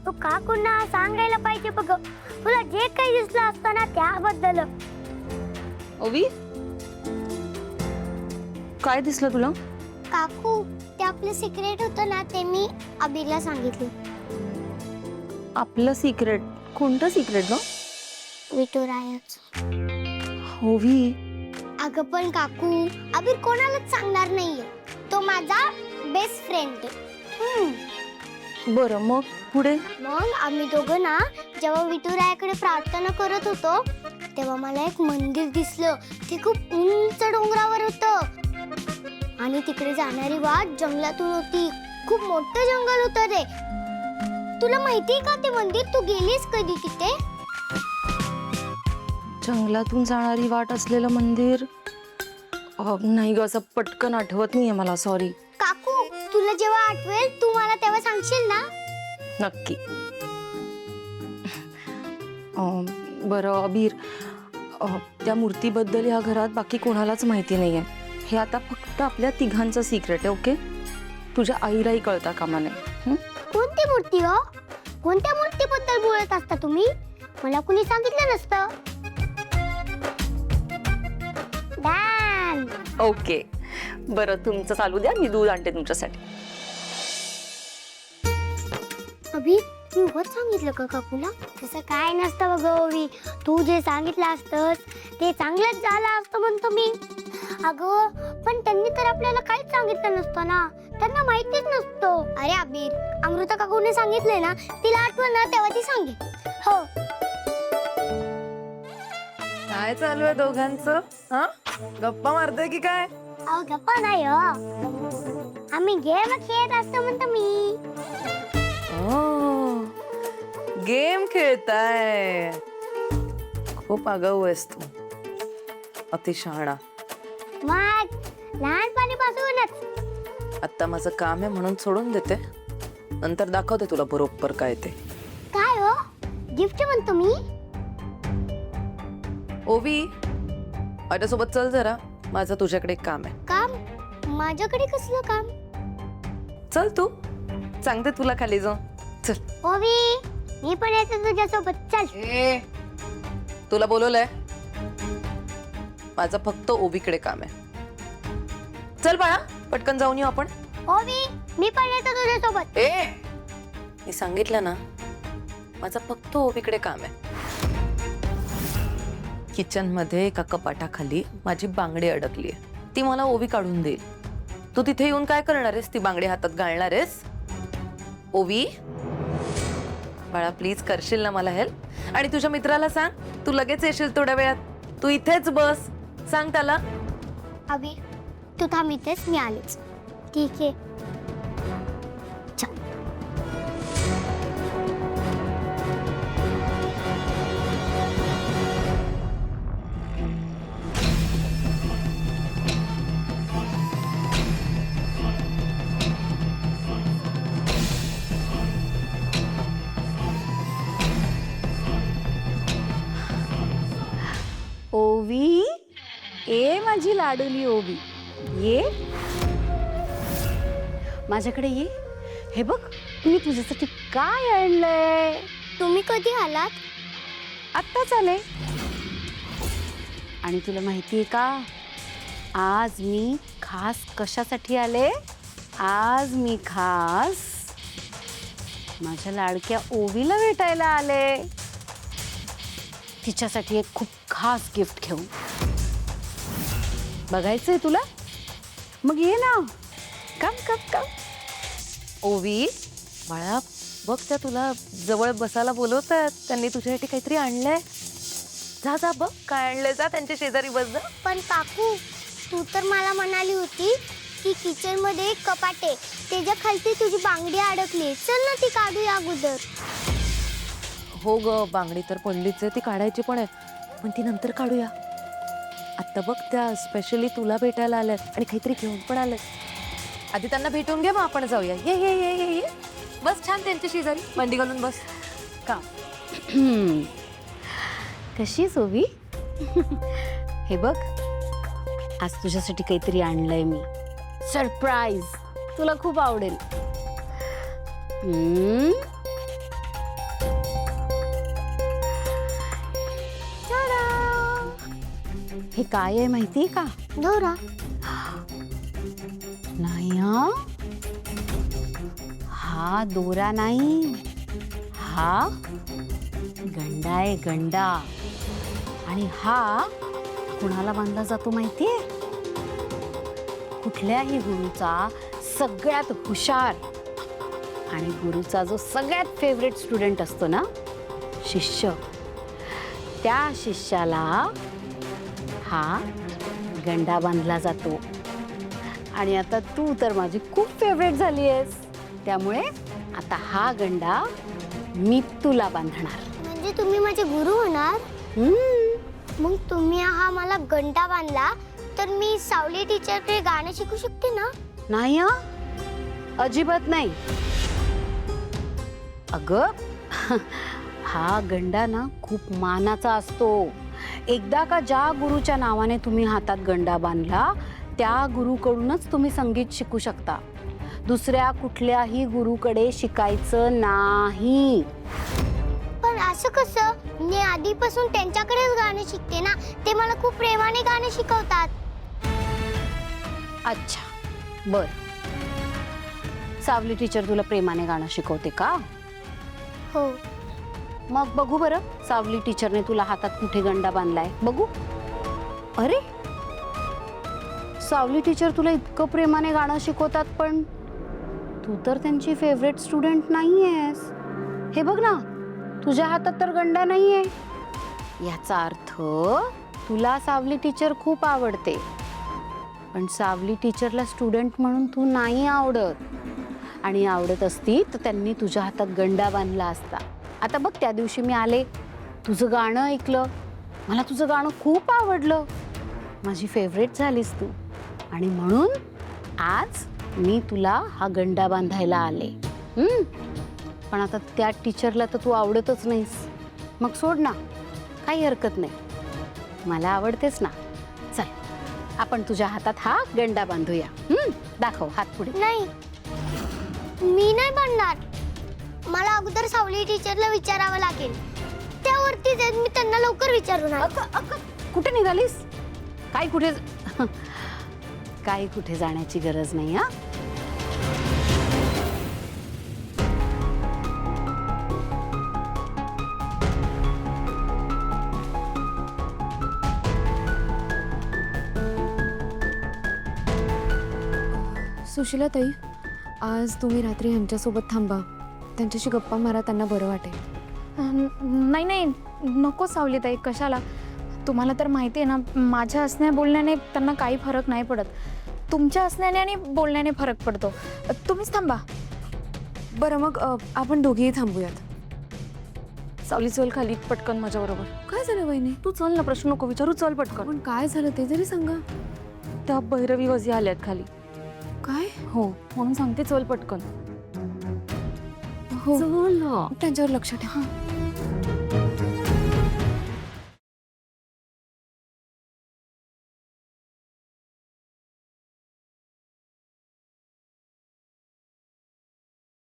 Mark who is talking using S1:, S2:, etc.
S1: तू काकूंना सांगायला पाहिजे बघ. तुला जे काही दिसलं असतं ना त्याबद्दल.
S2: ओवी, काय दिसलं तुला?
S1: काकू, ते आपलं सिक्रेट होतं ना ते मी अबीरला सांगितलं.
S2: आपलं सिक्रेट? कोणतं सिक्रेट ग?
S1: विठुरायाचं.
S2: ओवी,
S1: अगं पण काकू, अबीर कोणालाच सांगणार नाहीये. तो माझा बेस्ट फ्रेंड आहे.
S2: बरं मग पुढे?
S1: मग आम्ही दोघं ना जेव्हा विठुरायाकडे प्रार्थना करत होतो तेव्हा मला एक मंदिर दिसलं. ते खूप उंच डोंगरावर होतं आणि तिकडे जाणारी वाट जंगलातून होती. खूप मोठं जंगल होतं ते. तुला माहितीये का ते मंदिर? तू गेलीस कधी तिथे?
S2: जंगलातून जाणारी वाट असलेलं मंदिर? नाही ग, असं पटकन आठवत नाहीये मला, सॉरी.
S1: काकू, तुला जेव्हा आठवेल तू मला तेव्हा सांगशील ना?
S2: नक्की. बरं अबीर, त्या मूर्तीबद्दल ह्या घरात बाकी कोणालाच माहिती नाहीये. हे आता फक्त आपल्या तिघांचं सिक्रेट आहे, ओके? तुझ्या आईलाही कळता कामा नये.
S1: कोणती मूर्ती हो? कोणत्या मूर्तीबद्दल बोलत असता तुम्ही? मला कुणी सांगितलं नसतं. डॅन.
S2: ओके, बरं तुमचं चालू द्या, मी दूध आणते तुमच्यासाठी.
S1: अभि, मी उगाच सांगितलं का काकूला? तसं काय नसतं बघ ओवी. तू जे सांगितलं असतंस ते चांगलंच झालं असतं म्हणतो मी. अगं पण त्यांनी तर आपल्याला काहीच सांगितलं नसतं ना. त्यांना माहितीच नसतं. अरे अबीर, अमृता काकूने सांगितलंय ना, तिला आठवण ना तेव्हा ती सांगेल. हो.
S3: काय चालू आहे दोघांचं? हा, गप्पा मारताय की काय?
S1: अहो गप्पा नाही हो, आम्ही गेम खेळत असतो म्हणतो मी.
S3: गेम खेळताय. खूप आगाऊ आहेस तू, अति शहाणा.
S1: मग लहानपणीपासूनच.
S3: आता माझं काम आहे म्हणून सोडून देते, नंतर दाखवते तुला बरोबर काय ते.
S1: काय हो, गिफ्ट म्हणतो मी?
S3: ओवी, माझ्यासोबत चल जरा, माझं तुझ्याकडे एक काम आहे.
S1: काम? माझ्याकडे कसलं काम?
S3: चल तू, सांगते तुला खाली जाऊन. चल.
S1: ओवी, मी पण येतो तुझ्यासोबत. चल.
S3: तुला बोलवलंय, माझं फक्त ओवीकडे काम आहे. चल बाळा, पटकन जाऊन येऊ आपण.
S1: ओवी, मी पण येतो तुझ्यासोबत.
S3: मी सांगितलं ना, माझं फक्त ओवीकडे काम आहे. किचन मध्ये एका कपाटाखाली माझी बांगडी अडकली आहे, ती मला ओवी काढून देईल. तू तिथे येऊन काय करणार आहेस? ती बांगडी हातात घालणार आहेस? ओवी बाळा, प्लीज करशील ना मला हेल्प? आणि तुझ्या मित्राला सांग, तू लगेच येशील थोड्या वेळात. तू इथेच बस, सांग त्याला.
S1: अभि, तू थांब इथेच, मी आलेच. ठीक आहे. चल.
S4: ओवी, ए माझी लाडुली ओवी, ये माझ्याकडे ये. हे बघ, मी तुझ्यासाठी काय आणलंय.
S1: तुम्ही कधी आलात?
S4: आत्ताच आले. आणि तुला माहितीये का, आज मी खास कशासाठी आले? आज मी खास माझ्या लाडक्या ओवीला भेटायला आले. तिच्यासाठी एक खूप खास गिफ्ट घेऊन. बघायचंय तुला? मग ये ना. कम कम कम.
S3: ओवी बाळा, बघ त्या तुला जवळ बसायला बोलवतात. त्यांनी तुझ्यासाठी काहीतरी आणलंय. जा जा बघ काय आणलंय, जा त्यांच्या शेजारी बस जा.
S1: पण काकू, तू तर मला म्हणाली होती की किचन मध्ये एक कपाट आहे, त्याच्या खालती तुझी बांगडी अडकली. चल ना ती काढूया अगोदर.
S3: हो ग, बांगडी तर पडलीच आहे, ती काढायची पण आहे, पण ती नंतर काढूया. आता बघ त्या स्पेशली तुला भेटायला आल्यात आणि काहीतरी घेऊन पण आल्यात. आधी त्यांना भेटून घे, मग आपण जाऊया. ये ये ये ये ये, बस छान त्यांच्या शेजारी मांडी घालून बस.
S4: का कशी ओवी? हे बघ, आज तुझ्यासाठी काहीतरी आणलंय मी. सरप्राईज, तुला खूप आवडेल. हे काय आहे माहितीये का?
S1: दोरा.
S4: नाही हं. हा दोरा नाही, हा गंडा आहे, गंडा. आणि हा कुणाला बांधला जातो माहितीये? कुठल्याही गुरुचा सगळ्यात हुशार आणि गुरुचा जो सगळ्यात फेवरेट स्टुडंट असतो ना, शिष्य, त्या शिष्याला हा गंडा बांधला जातो. आणि आता तू तर माझी खूप फेवरेट झाली आहेस, त्यामुळे आता हा गंडा मी तुला बांधणार.
S1: म्हणजे तुम्ही माझे गुरु होणार? मग तुम्ही हा मला गंडा बांधला तर मी सावली टीचरकडे गाणं शिकू शकते ना?
S4: नाही हं, अजिबात नाही. अगं हा गंडा ना खूप मानाचा असतो. एकदा का ज्या गुरुच्या नावाने तुम्ही हातात गंडा बांधला, त्या गुरुकडूनच तुम्ही संगीत शिकू शकता. दुसऱ्या कुठल्याही गुरुकडे शिकायचं नाही.
S1: पण असं कसं? मी आधीपासून त्यांच्याकडेच गाणं शिकते ना. ते मला खूप प्रेमाने गाणं शिकवतात.
S4: अच्छा, बर. सावली टीचर तुला प्रेमाने गाणं शिकवते का?
S1: हो.
S4: मग बघू बरं, सावली टीचरने तुला हातात कुठे गंडा बांधलाय बघू. अरे, सावली टीचर तुला इतकं प्रेमाने गाणं शिकवतात, पण तू तर त्यांची फेवरेट स्टुडंट नाहीयेस. हे बघ ना, तुझ्या हातात तर गंडा नाहीये. याचा अर्थ तुला सावली टीचर खूप आवडते, पण सावली टीचरला स्टुडंट म्हणून तू नाही आवडत. आणि आवडत असती तर त्यांनी तुझ्या हातात गंडा बांधला असता. आता बघ, त्या दिवशी मी आले, तुझं गाणं ऐकलं, मला तुझं गाणं खूप आवडलं, माझी फेवरेट झालीस तू. आणि म्हणून आज मी तुला हा गंडा बांधायला आले. पण आता त्या टीचरला तर तू आवडतच नाहीस. मग सोड ना, काही हरकत नाही, मला आवडतेस ना. चल, आपण तुझ्या हातात हा गंडा बांधूया. दाखव हात पुढे.
S1: नाही, मी नाही बांधणार. मला अगोदर सावली टीचरला विचारावं लागेल. त्यावरती मी त्यांना लवकर विचारूनणार.
S4: कुठे निघालीस? काय कुठे काही कुठे जाण्याची गरज नाही. हा,
S2: सुशीला ताई, आज तुम्ही रात्री ह्यांच्यासोबत थांबा, त्यांच्याशी गप्पा मारा, त्यांना बरं वाटेल.
S5: नाही नाही, नको सावली ताई, कशाला? तुम्हाला तर माहिती आहे ना, माझ्या असण्या बोलण्याने त्यांना काही फरक नाही पडत. तुमच्या असण्याने आणि बोलण्याने फरक पडतो. तुम्हीच थांबा.
S2: बरं, मग आपण दोघेही थांबूयात. सावली, चल खाली पटकन माझ्याबरोबर. काय झालं वहिनी? तू चल ना, प्रश्न नको विचारू, चल पटकन. पण काय झालं ते तरी सांगा. त्या भैरवी वजी आल्यात खाली. काय? हो, म्हणून सांगते, चल पटकन. हो, त्यांच्यावर लक्ष ठेवा.